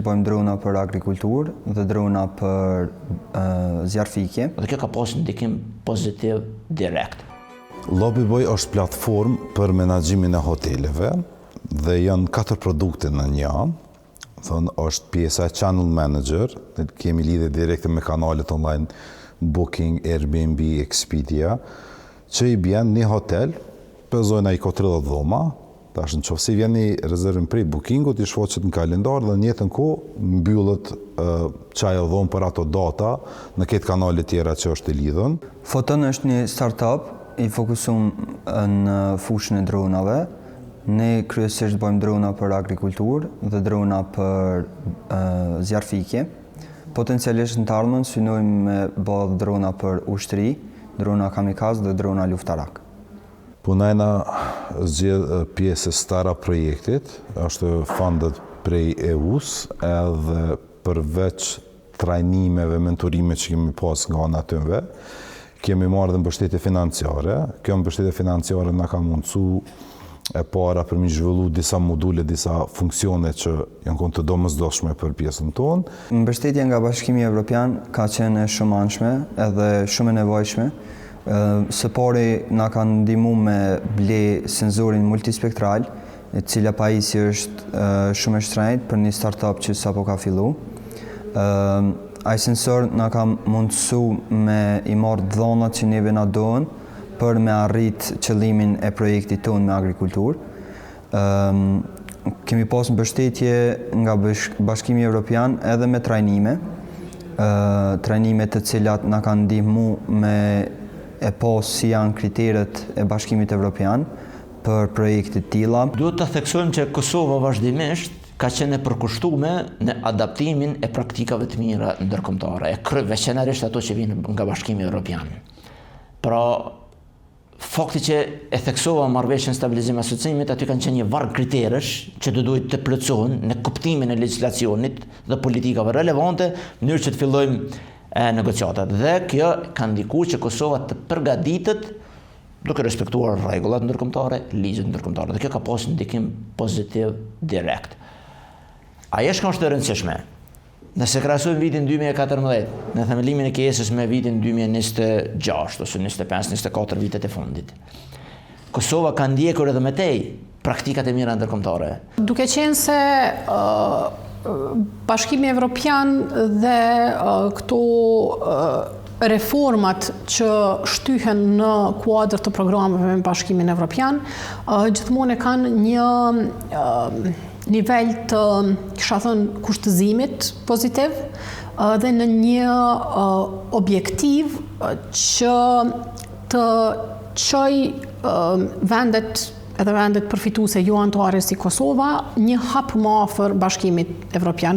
bëjmë drona për agrikulturë dhe drona për zjarfikje. Dhe kjo ka pasur ndikim pozitiv direkt. Lobbyboy është platformë për menaxhimin e hoteleve dhe janë 4 produkte në një. Është pjesa Channel Manager, kemi lidhje direkte me kanalet online Booking, Airbnb, Expedia, që i bjen një hotel, për zona i ka 30 dhoma, tash në qoftë se vjen një rezervim prej bookingut, i shfaqet në kalendar dhe në njëjtën kohë mbyllet çaja dhomë për ato data në këtë kanale tjera që është e lidhur. Foton është një startup i fokusuar në fushën e dronave. Ne kryesisht bëjmë drona për agrikulturë dhe drona për zjarfikje. Potencialisht në të ardhmen synojmë me bë drona për ushtri, drona kamikaz dhe drona luftarak. Punajna zgjedh pjesë e stara projektit, është fundet prej EU-s edhe përveç trajnimeve, mentorime që kemi pas nga ana tyre, kemi marrë dhe mbështetje financiare. Kjo mbështetje financiare na ka mundësu e para për mi zhvillu disa module, disa funksione që janë konë të domosdoshme për pjesën tonë. Mbështetja nga Bashkimi Evropian ka qenë shumë anshme edhe shumë e nevojshme. Së pari na kanë ndihmuar me ble senzorin multispektral, e cila pajisje është shumë e shtrenjtë për një startup që sapo ka fillu. Ai sensor na ka mundësu me i marrë dhonat që neve na dohen për me arrit qëllimin e projektit tonë me agrikulturë. Kemi pas mbështetje nga Bashkimi Evropian edhe me trajnime. Trajnime të cilat na kanë ndihmu me e pas si janë kriteret e Bashkimit Evropian për projekte të tilla. Duhet të theksojmë që Kosova vazhdimisht ka qenë e përkushtuar në adaptimin e praktikave të mira ndërkombëtare, veçanërisht ato që vijnë nga Bashkimi Evropian. Pra, fakti që e theksova marrëveshjen stabilizim asociimit, aty kanë qenë një varg kriterësh që duhet të plotësohen në kuptimin e legjislacionit dhe politikave relevante në mënyrë që të fillojmë negociatat. Dhe kjo ka ndikuar që Kosova të përgatitet duke respektuar rregullat ndërkombëtare, ligjet ndërkombëtare. Dhe kjo ka pasur ndikim pozitiv direkt. Ajo që është e rëndësishme, nëse krahasojmë vitin 2014 në themelimin e KS-së me vitin 2026 ose 25, 24 vitet e fundit, Kosova ka ndjekur edhe me tej praktikat e mira ndërkombëtare. Duke qenë se Bashkimi Evropian dhe këto reformat që shtyhen në kuadër të programeve me Bashkimin Evropian, gjithmonë kanë një nivel të, kisha thënë, kushtëzimit pozitiv dhe në një objektiv që të çoj vendet përfituese jo anëtare si Kosova një hap më afër Bashkimit Evropian.